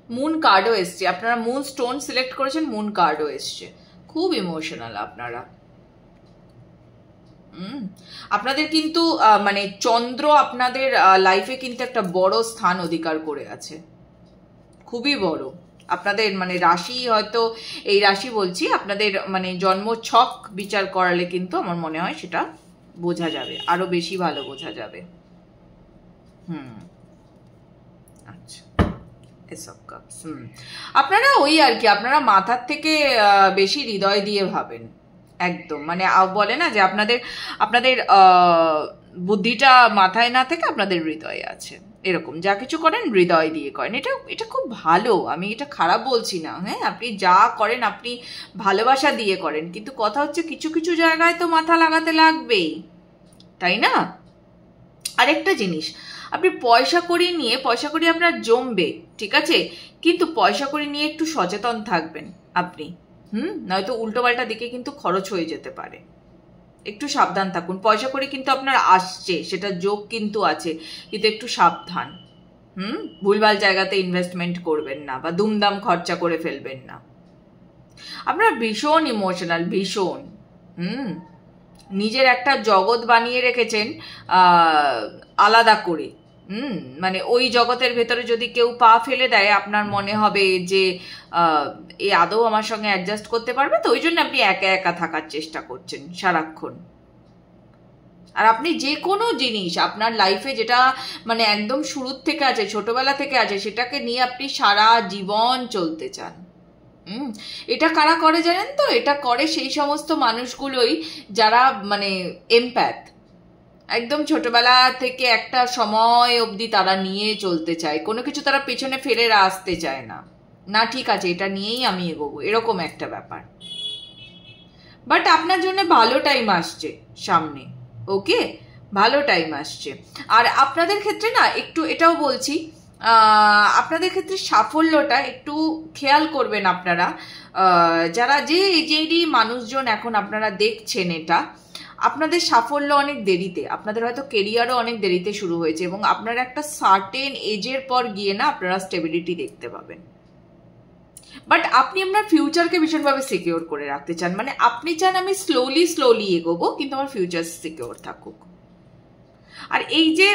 মুন কার্ডও এসছে, আপনারা মুন স্টোন সিলেক্ট করেছেন, মুন কার্ডও এসছে, খুব ইমোশনাল আপনারা। আপনাদের কিন্তু মানে চন্দ্র আপনাদের লাইফে কিন্তু একটা বড় স্থান অধিকার করে আছে, খুবই বড়, আপনাদের মানে রাশি, হয়তো এই রাশি বলছি, আপনাদের মানে জন্ম ছক বিচার করালে কিন্তু আমার মনে হয় সেটা বোঝা যাবে, আরো বেশি ভালো বোঝা যাবে। আচ্ছা, এসব কাপস আপনারা ওই আর কি, আপনারা মাথার থেকে বেশি হৃদয় দিয়ে ভাবেন একদম, মানে বলে না যে আপনাদের আপনাদের বুদ্ধিটা মাথায় না থেকে আপনাদের হৃদয়ে আছে, এরকম যা কিছু করেন হৃদয় দিয়ে করেন। এটা খুব ভালো, আমি এটা খারাপ বলছি না। হ্যাঁ, আপনি যা করেন আপনি ভালোবাসা দিয়ে করেন, কিন্তু কথা হচ্ছে কিছু কিছু জায়গায় তো মাথা লাগাতে লাগবেই, তাই না? আরেকটা জিনিস, আপনি পয়সা কড়ি নিয়ে, পয়সা কড়ি আপনার জমবে, ঠিক আছে, কিন্তু পয়সা কড়ি নিয়ে একটু সচেতন থাকবেন আপনি। নয়তো উল্টো পাল্টা দিকে কিন্তু খরচ হয়ে যেতে পারে, একটু সাবধান থাকুন। পয়সা কড়ি কিন্তু আপনার আসছে, সেটা যোগ কিন্তু আছে, কিন্তু একটু সাবধান। ভুলভাল জায়গাতে ইনভেস্টমেন্ট করবেন না, বা দুমদাম খরচা করে ফেলবেন না। আপনার ভীষণ ইমোশনাল, ভীষণ নিজের একটা জগৎ বানিয়ে রেখেছেন আলাদা করে। মানে ওই জগতের ভেতরে যদি কেউ পা ফেলে দেয়, আপনার মনে হবে যে এ আদৌ আমার সঙ্গে অ্যাডজাস্ট করতে পারবে, তো ওই জন্য আপনি একা একা থাকার চেষ্টা করছেন সারাক্ষণ। আর আপনি যে কোনো জিনিস আপনার লাইফে যেটা মানে একদম শুরুর থেকে আছে, ছোটবেলা থেকে আছে, সেটাকে নিয়ে আপনি সারা জীবন চলতে চান। এটা কারা করে জানেন তো? এটা করে সেই সমস্ত মানুষগুলোই যারা মানে এমপ্যাথ, একদম ছোটবেলা থেকে একটা সময় অবধি তারা নিয়ে চলতে চায়, কোনো কিছু তারা পেছনে ফেলে আসতে চায় না, না ঠিক আছে এটা নিয়েই আমি এগোবো, এরকম একটা ব্যাপার। বাট আপনার জন্য ভালো টাইম আসছে সামনে, ওকে, ভালো টাইম আসছে। আর আপনাদের ক্ষেত্রে না একটু এটাও বলছি, আপনাদের ক্ষেত্রে সাফল্যটা একটু খেয়াল করবেন আপনারা, যারা যেই মানুষজন এখন আপনারা দেখছেন, এটা আপনাদের সাফল্য অনেক দেরিতে, আপনাদের হয়তো কেরিয়ারও অনেক দেরিতে শুরু হয়েছে, এবং আপনারা একটা সার্টেন এজের পর গিয়ে না আপনারা স্টেবিলিটি দেখতে পাবেন। বাট আপনি আপনার ফিউচারকে ভীষণভাবে সিকিওর করে রাখতে চান, মানে আপনি চান আমি স্লোলি এগোবো, কিন্তু আমার ফিউচার সিকিওর থাকুক। আর এই যে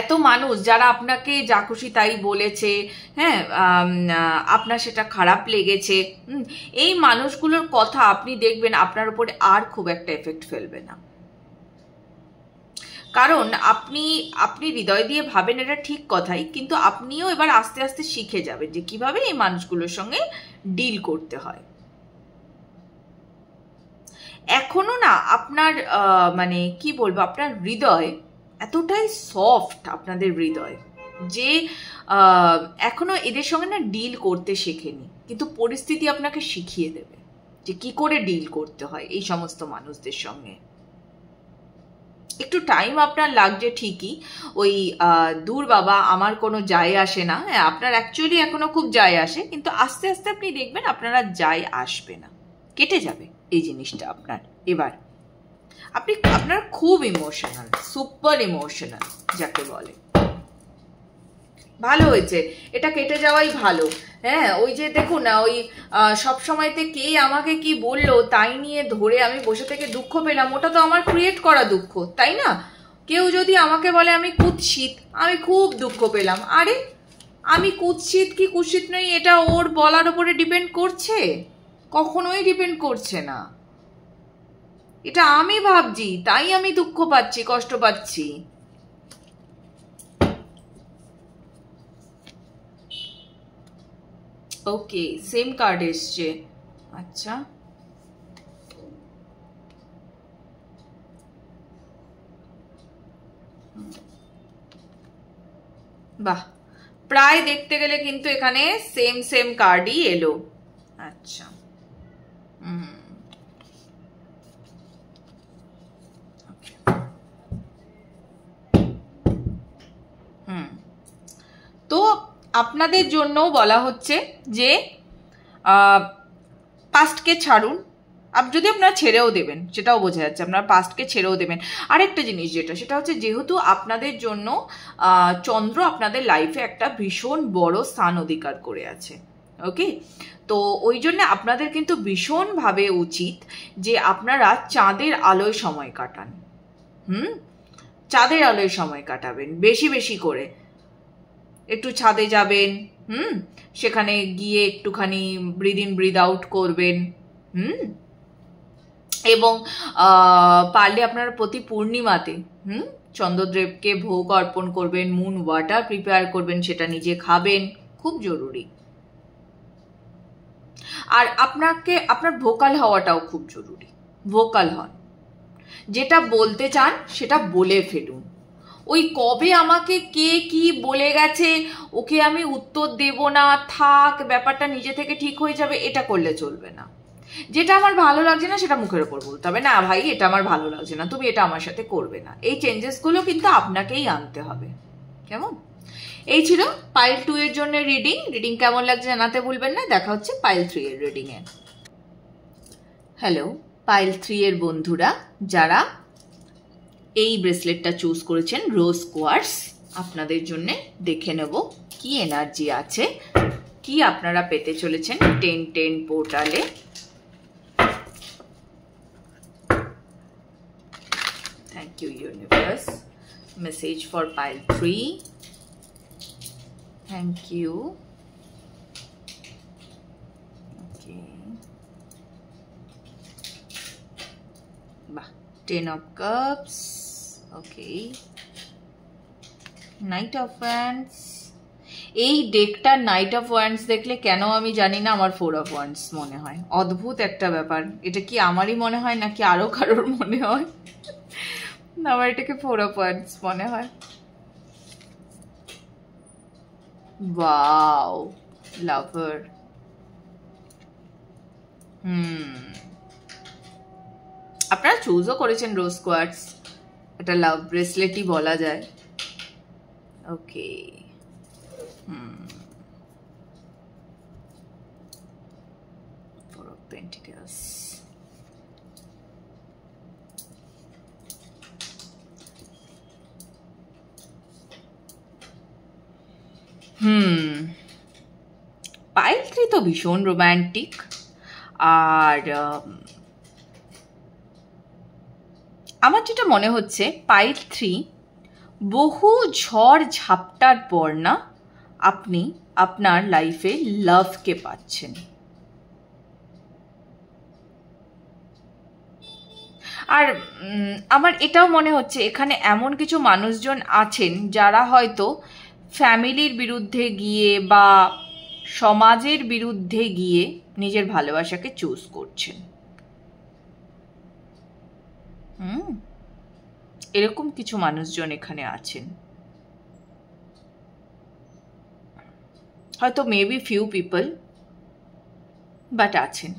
এত মানুষ যারা আপনাকে যা খুশি তাই বলেছে, হ্যাঁ, আপনার সেটা খারাপ লেগেছে, এই মানুষগুলোর কথা আপনি দেখবেন আপনার উপরে আর খুব একটা এফেক্ট ফেলবে না। কারণ আপনি হৃদয় দিয়ে ভাবেন, এটা ঠিক কথাই, কিন্তু আপনিও এবার আস্তে আস্তে শিখে যাবেন যে কিভাবে এই মানুষগুলোর সঙ্গে ডিল করতে হয়। এখনো না আপনার মানে কি বলবো, আপনার হৃদয় এতটাই সফট, আপনাদের হৃদয়, যে এখনো এদের সঙ্গে না ডিল করতে শেখেনি, কিন্তু পরিস্থিতি আপনাকে শিখিয়ে দেবে যে কি করে ডিল করতে হয় এই সমস্ত মানুষদের সঙ্গে। একটু টাইম আপনার লাগছে ঠিকই, ওই দূর বাবা আমার কোনো যায় আসে না, হ্যাঁ আপনার অ্যাকচুয়ালি এখনো খুব যায় আসে, কিন্তু আস্তে আস্তে আপনি দেখবেন আপনারা যায় আসবে না, কেটে যাবে এই জিনিসটা আপনার। এবার আপনার খুব ইমোশনাল, সুপার ইমোশনাল যাকে বলে, ভালো হয়েছে, এটা কেটে যাওয়াই ভালো। হ্যাঁ, ওই যে দেখুন না, ওই সব সময়তে কে আমাকে কি বললো তাই নিয়ে ধরে আমি বসে থেকে দুঃখ পেলাম, ওটা তো আমার ক্রিয়েট করা দুঃখ, তাই না? কেউ যদি আমাকে বলে আমি কুৎসিত, আমি খুব দুঃখ পেলাম, আরে আমি কুৎসিত কি কুৎসিত নই এটা ওর বলার উপরে ডিপেন্ড করছে? কখনোই ডিপেন্ড করছে না, এটা আমি ভাবছি তাই আমি দুঃখ পাচ্ছি, কষ্ট পাচ্ছি। ওকে, সেম কার্ড এসছে, আচ্ছা বাহ, প্রায় দেখতে গেলে কিন্তু এখানে সেম কার্ডই এলো। আচ্ছা, তো আপনাদের জন্য বলা হচ্ছে যে পাস্টকে ছাড়ুন, যদি আপনারা ছেড়েও দেবেন, সেটাও বোঝা যাচ্ছে আপনারা পাস্টকে ছেড়েও দেবেন। আরেকটা জিনিস যেটা, সেটা হচ্ছে যেহেতু আপনাদের জন্য চন্দ্র আপনাদের লাইফে একটা ভীষণ বড় স্থান অধিকার করে আছে, ওকে, তো ওই জন্য আপনাদের কিন্তু ভীষণভাবে উচিত যে আপনারা চাঁদের আলোয় সময় কাটান। চাঁদের আলোয় সময় কাটাবেন বেশি বেশি করে, একটু ছাদে যাবেন, সেখানে গিয়ে একটুখানি ব্রিদ ইন ব্রিদ আউট করবেন, এবং পারলে আপনারা প্রতি পূর্ণিমাতে চন্দ্রদেবকে ভোগ অর্পণ করবেন, মুন ওয়াটার প্রিপেয়ার করবেন, সেটা নিজে খাবেন, খুব জরুরি। আর আপনার ভোকাল হওয়াটাও খুব জরুরি। ভোকাল হন, যেটা বলতে চান সেটা বলে ফেলুন। ওই কবে আমাকে কে কি বলে গেছে ওকে আমি উত্তর দেব না, থাক ব্যাপারটা নিজে থেকে ঠিক হয়ে যাবে, এটা করলে চলবে না। যেটা আমার ভালো লাগছে না সেটা মুখের ওপর বলতে হবে, না ভাই এটা আমার ভালো লাগছে না, তুমি এটা আমার সাথে করবে না। এই চেঞ্জেসগুলো কিন্তু আপনাকেই আনতে হবে, কেমন? এই ছিল পাইল 2 এর জন্য রিডিং কেমন লাগছে জানাতে ভুলবেন না। দেখা হচ্ছে পাইল 3 এর রিডিং এ। হ্যালো পাইল 3 এর বন্ধুরা, যারা এই ব্রেসলেটটা চুজ করেছেন রোজ কোয়ার্টজ, আপনাদের জন্য দেখে নেব কি এনার্জি আছে, কি আপনারা পেতে চলেছেন 10-10 পোর্টালে। Thank you universe. Message for pile 3। Thank you. Okay, বাহ, 10 of cups। Okay, knight of wands. এই ডেকটা নাইট অফ ওয়ান্ডস দেখলে কেন আমি জানি না আমার 4 of wands মনে হয়। অদ্ভুত একটা ব্যাপার, এটা কি আমারই মনে হয় নাকি আরো কারোর মনে হয়? আমার এটাকে 4 of wands মনে হয়। ওয়াও, লাভার। আপনারা চুজও করেছেন রোজ কোয়ার্টজ, এটা লাভ ব্রেসলেটই বলা যায়। ওকে, Four of Pentacles। পাইল 3 তো ভীষণ রোম্যান্টিক, আর আমার যেটা মনে হচ্ছে পাইল 3 বহু ঝড় ঝাপটার পর না আপনি আপনার লাইফে লাভকে পাচ্ছেন। আর আমার এটাও মনে হচ্ছে এখানে এমন কিছু মানুষজন আছেন যারা হয়তো ফ্যামিলির বিরুদ্ধে গিয়ে বা সমাজের বিরুদ্ধে গিয়ে নিজের ভালোবাসাকে চুজ করছেন। এরকম কিছু মানুষজন এখানে আছেন, হয়তো মেবি ফিউ পিপল, বাট আছেন।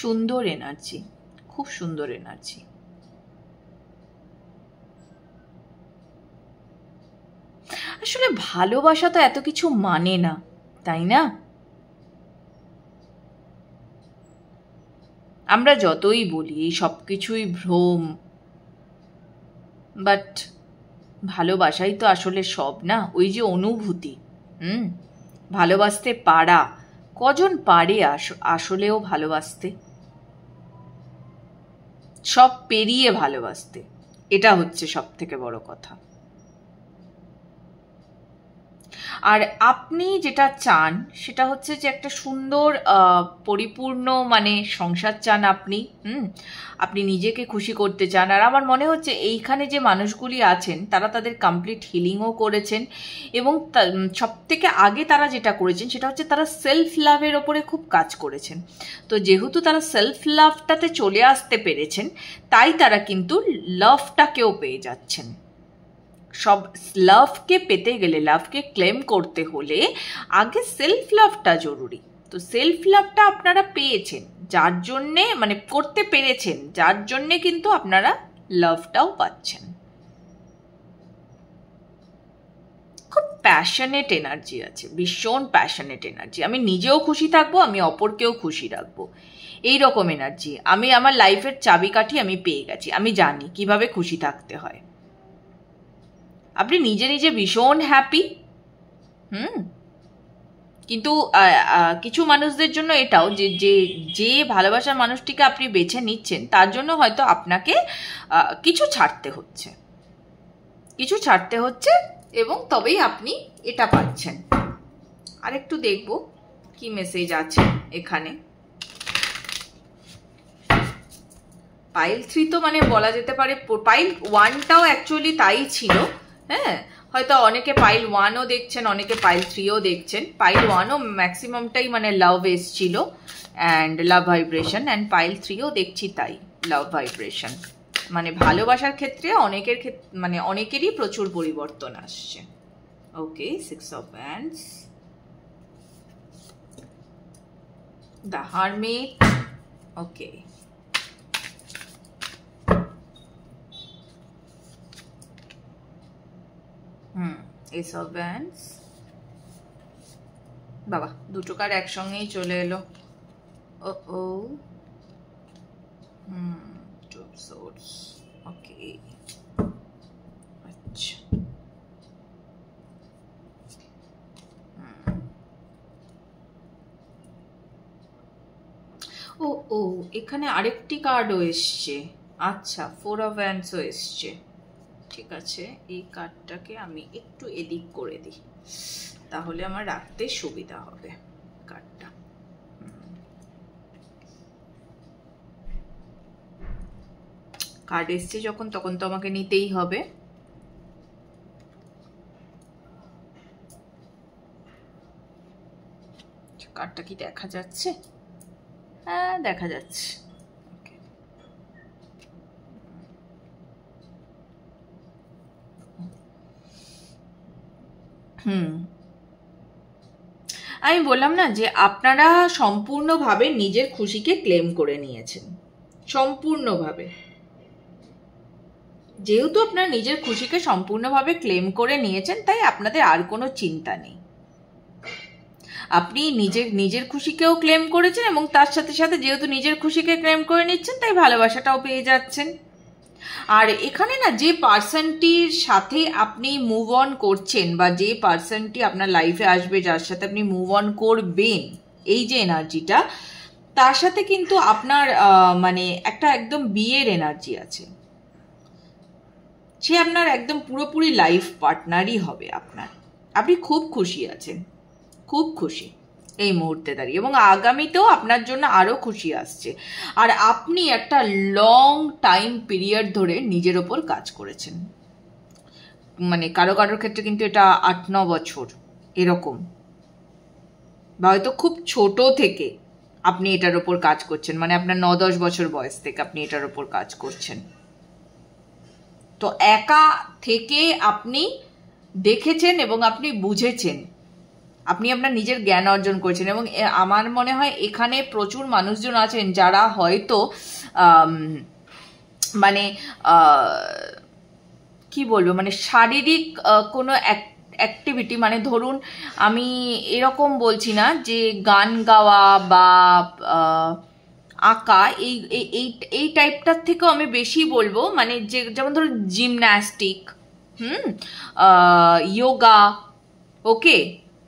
সুন্দর এনার্জি, খুব সুন্দর এনার্জি। আসলে ভালোবাসা তো এত কিছু মানে না, তাই না? আমরা যতই বলি এই সব কিছুই ভ্রম, বাট ভালোবাসাই তো আসলে সব না। ওই যে অনুভূতি, ভালোবাসতে পারা, কজন পারে আসলেও ভালোবাসতে, সব পেরিয়ে ভালোবাসতে, এটা হচ্ছে সব থেকে বড় কথা। আর আপনি যেটা চান সেটা হচ্ছে যে একটা সুন্দর পরিপূর্ণ মানে সংসার চান আপনি। আপনি নিজেকে খুশি করতে চান। আর আমার মনে হচ্ছে এইখানে যে মানুষগুলি আছেন তারা তাদের কমপ্লিট হিলিংও করেছেন, এবং সব থেকে আগে তারা যেটা করেছেন সেটা হচ্ছে তারা সেলফ লাভের ওপরে খুব কাজ করেছেন। তো যেহেতু তারা সেলফ লাভটাতে চলে আসতে পেরেছেন, তাই তারা কিন্তু লাভটাকেও পেয়ে যাচ্ছেন। সব লাভকে পেতে গেলে, লাভকে ক্লেম করতে হলে আগে সেলফ লাভটা জরুরি। তো সেলফ লাভটা আপনারা পেয়েছেন, যার জন্যে মানে করতে পেরেছেন, যার জন্যে কিন্তু আপনারা লাভটাও পাচ্ছেন। খুব প্যাশনেট এনার্জি আছে, ভীষণ প্যাশনেট এনার্জি। আমি নিজেও খুশি থাকবো, আমি অপরকেও খুশি রাখবো, এইরকম এনার্জি। আমি আমার লাইফের চাবিকাঠি আমি পেয়ে গেছি, আমি জানি কিভাবে খুশি থাকতে হয়। আপনি নিজে নিজে ভীষণ হ্যাপি, কিন্তু কিছু মানুষদের জন্য এটাও যে যে যে ভালোবাসার মানুষটিকে আপনি বেছে নিচ্ছেন তার জন্য হয়তো আপনাকে কিছু ছাড়তে হচ্ছে এবং তবেই আপনি এটা পাচ্ছেন। আরেকটু দেখব কি মেসেজ আছে এখানে। পাইল 3 তো মানে বলা যেতে পারে, পাইল 1টাও অ্যাকচুয়ালি তাই ছিল। হ্যাঁ, হয়তো অনেকে পাইল 1ও দেখছেন, অনেকে পাইল 3ও দেখছেন। পাইল 1ও ম্যাক্সিমামটাই মানে লাভ এসছিল and love vibration, and pile 3ও দেখছি তাই লাভ ভাইব্রেশন। মানে ভালোবাসার ক্ষেত্রে অনেকেরই প্রচুর পরিবর্তন আসছে। ওকে, 6 of Wands, the Hermit, okay, Ace of Wands, বাবা দুটো কার্ড একসঙ্গেই চলে এলো। ও Two of Swords, ওকে, আচ্ছা, ও এখানে আরেকটি কার্ডও এসছে। আচ্ছা, 4 of Wandsও এসছে। ঠিক আছে, এই কার্ডটাকে আমি একটু এদিক করে দিই, তাহলে আমার রাখতে সুবিধা হবে কার্ডটা। কার্ড এসছে যখন, তখন তো আমাকে নিতেই হবে। কার্ডটা কি দেখা যাচ্ছে? হ্যাঁ, দেখা যাচ্ছে। আমি বললাম না যে আপনারা সম্পূর্ণভাবে নিজের খুশিকে ক্লেম করে নিয়েছেন, সম্পূর্ণভাবে। যেহেতু আপনারা নিজের খুশিকে সম্পূর্ণভাবে ক্লেম করে নিয়েছেন, তাই আপনাদের আর কোনো চিন্তা নেই। আপনি নিজের খুশিকেও ক্লেম করেছেন এবং তার সাথে সাথে যেহেতু নিজের খুশিকে ক্লেম করে নিচ্ছেন, তাই ভালোবাসাটাও পেয়ে যাচ্ছেন। আর এখানে না, যে পার্সনটির সাথে আপনি মুভ অন করছেন বা যে পার্সনটি আপনার লাইফে আসবে, যার সাথে আপনি মুভ অন করবেন, এই যে এনার্জিটা, তার সাথে কিন্তু আপনার মানে একটা একদম বিয়ের এনার্জি আছে। সে আপনার একদম পুরোপুরি লাইফ পার্টনারই হবে আপনার। আপনি খুব খুশি আছেন, খুব খুশি এই মুহূর্তে দাঁড়িয়ে, এবং আগামীতেও আপনার জন্য আরো খুশি আসছে। আর আপনি একটা লং টাইম পিরিয়ড ধরে নিজের ওপর কাজ করেছেন, মানে কারোর ক্ষেত্রে কিন্তু এটা 8-9 বছর এরকম, বা হয়তো খুব ছোট থেকে আপনি এটার ওপর কাজ করছেন, মানে আপনার 9-10 বছর বয়স থেকে আপনি এটার ওপর কাজ করছেন। তো একা থেকে আপনি দেখেছেন এবং আপনি বুঝেছেন, আপনি আপনার নিজের জ্ঞান অর্জন করেছেন। এবং আমার মনে হয় এখানে প্রচুর মানুষজন আছেন যারা হয়তো মানে কি বলবো, মানে শারীরিক কোনো অ্যাক্টিভিটি, মানে ধরুন আমি এরকম বলছি না যে গান গাওয়া বা আঁকা, এই টাইপটার থেকেও আমি বেশি বলবো, মানে যেমন ধরুন জিমন্যাস্টিক, যোগা, ওকে,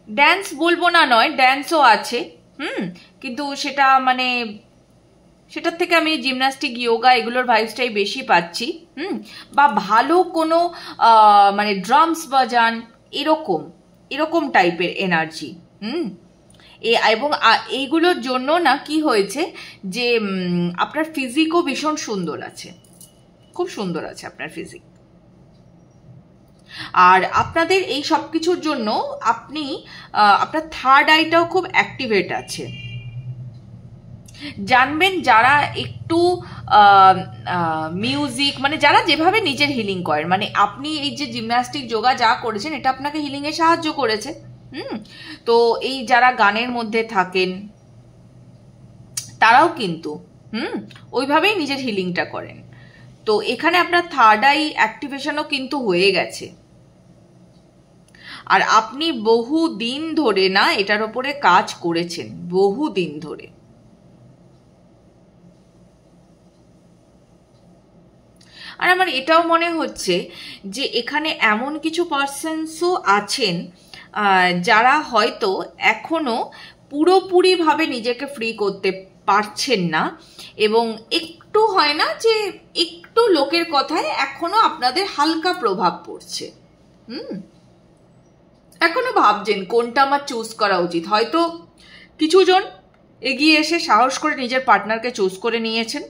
ড্যান্স বলবো না নয়, ড্যান্সও আছে, কিন্তু সেটা মানে সেটার থেকে আমি জিমন্যাস্টিক, যোগা এগুলোর ভাইবসটাই বেশি পাচ্ছি। বা ভালো কোনো মানে ড্রামস বাজান, এরকম টাইপের এনার্জি। এবং এইগুলোর জন্য না কি হয়েছে যে আপনার ফিজিকও ভীষণ সুন্দর আছে, খুব সুন্দর আছে আপনার ফিজিক। আর আপনাদের এই সব কিছুর জন্য আপনার থার্ড আইটাও খুব অ্যাক্টিভেট আছে। জানবেন যারা একটু মিউজিক, মানে যারা যেভাবে নিজের হিলিং করেন, মানে আপনি এই যে জিমন্যাস্টিক, যোগা যা করেছেন, এটা আপনাকে হিলিংয়ে সাহায্য করেছে। তো এই যারা গানের মধ্যে থাকেন তারাও কিন্তু ওইভাবেই নিজের হিলিংটা করেন। তো এখানে আপনার থার্ড আই অ্যাক্টিভেশনও কিন্তু হয়ে গেছে। আর আপনি বহু দিন ধরে না এটার উপরে কাজ করেছেন, বহু দিন ধরে। আর আমার এটাও মনে হচ্ছে যে এখানে এমন কিছু পার্সনসও আছেন যারা হয়তো এখনো পুরোপুরিভাবে নিজেকে ফ্রি করতে পারছেন না এবং একটু হয় না যে একটু লোকের কথায় এখনো আপনাদের হালকা প্রভাব পড়ছে, এখনো ভাবছেন কোনটা আমার চুজ করা উচিত। হয়তো কিছুজন এগিয়ে এসে সাহস করে নিজের পার্টনারকে চুজ করে নিয়েছেন,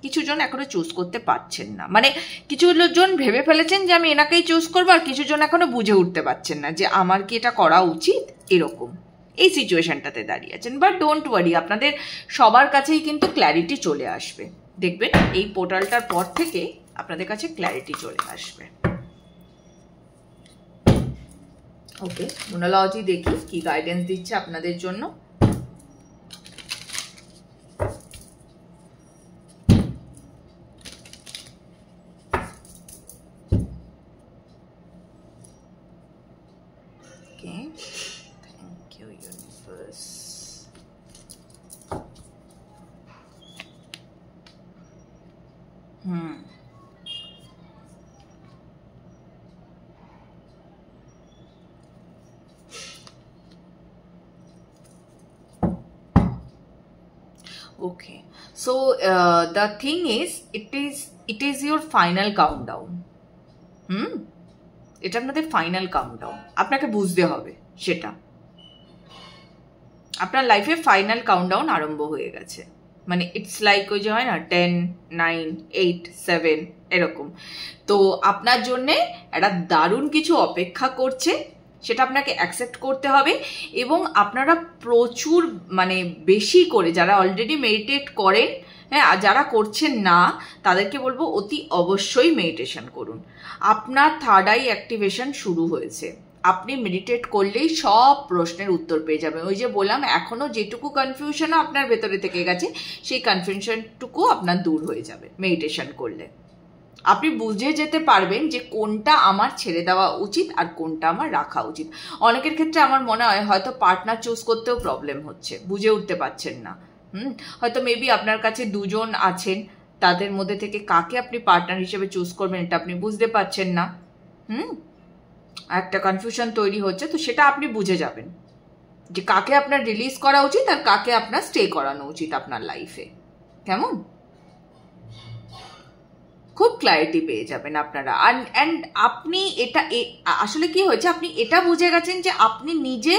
কিছুজন এখনো চুজ করতে পারছেন না, মানে কিছু জন ভেবে ফেলেছেন যে আমি এনাকেই চুজ করবো, আর কিছুজন এখনো বুঝে উঠতে পারছেন না যে আমার কি এটা করা উচিত, এরকম এই সিচুয়েশনটাতে দাঁড়িয়ে আছেন। বাট ডোন্ট ওয়ারি, আপনাদের সবার কাছেই কিন্তু ক্ল্যারিটি চলে আসবে, দেখবেন এই পোর্টালটার পর থেকে আপনাদের কাছে ক্ল্যারিটি চলে আসবে। ওকে, নুমরোলজি দেখি কি গাইডেন্স দিচ্ছে আপনাদের জন্য। Thank you, universe. Okay, so the thing is, it is your final countdown. এটা আপনাদের ফাইনাল কাউন্টডাউন, আপনাকে বুঝতে হবে সেটা আপনার লাইফে ফাইনাল কাউন্টডাউন আরম্ভ হয়ে গেছে। মানে ইটস লাইক ওই যে হয় না 10, 9, 8, 7 এরকম। তো আপনার জন্যে একটা দারুণ কিছু অপেক্ষা করছে, সেটা আপনাকে অ্যাকসেপ্ট করতে হবে। এবং আপনারা প্রচুর মানে বেশি করে যারা অলরেডি মেডিটেট করেন, হ্যাঁ, যারা করছেন না তাদেরকে বলবো অতি অবশ্যই মেডিটেশন করুন। আপনার থার্ড আই অ্যাক্টিভেশন শুরু হয়েছে, আপনি মেডিটেট করলেই সব প্রশ্নের উত্তর পেয়ে যাবেন। ওই যে বললাম, এখনো যেটুকু কনফিউশনও আপনার ভেতরে থেকে গেছে সেই কনফিউশনটুকু আপনার দূর হয়ে যাবে মেডিটেশন করলে। আপনি বুঝে যেতে পারবেন যে কোনটা আমার ছেড়ে দেওয়া উচিত আর কোনটা আমার রাখা উচিত। অনেকের ক্ষেত্রে আমার মনে হয় হয়তো পার্টনার চুজ করতেও প্রবলেম হচ্ছে, বুঝে উঠতে পারছেন না। হয়তো মেবি আপনার কাছে দুজন আছেন, তাদের মধ্যে থেকে কাকে আপনি পার্টনার হিসেবে চুজ করবেন এটা আপনি বুঝতে পারছেন না। একটা কনফিউশন তৈরি হচ্ছে, তো সেটা আপনি বুঝে যাবেন যে কাকে আপনার রিলিজ করা উচিত আর কাকে আপনার স্টে করানো উচিত আপনার লাইফে। কেমন? খুব ক্ল্যারিটি পেয়ে যাবেন আপনারা। অ্যান্ড আপনি এটা আসলে কি হয়েছে, আপনি এটা বুঝে গেছেন যে আপনি নিজে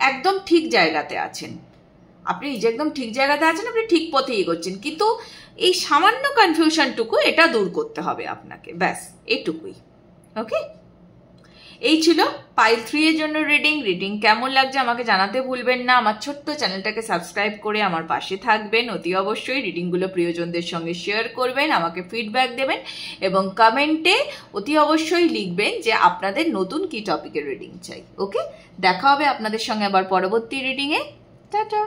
একদম ঠিক জায়গাতে আছেন, আপনি নিজে একদম ঠিক জায়গাতে আছেন, আপনি ঠিক পথে এগোচ্ছেন, কিন্তু এই সামান্য কনফিউশনটুকু এটা দূর করতে হবে আপনাকে, ব্যাস এটুকুই। ওকে, এই ছিল পাইল 3 এর জন্য রিডিং কেমন লাগছে আমাকে জানাতে ভুলবেন না। আমার ছোট্ট চ্যানেলটাকে সাবস্ক্রাইব করে আমার পাশে থাকবেন। অতি অবশ্যই রিডিংগুলো প্রিয়জনদের সঙ্গে শেয়ার করবেন, আমাকে ফিডব্যাক দেবেন এবং কমেন্টে অতি অবশ্যই লিখবেন যে আপনাদের নতুন কি টপিকের রিডিং চাই। ওকে, দেখা হবে আপনাদের সঙ্গে আবার পরবর্তী রিডিংয়ে। টাটা।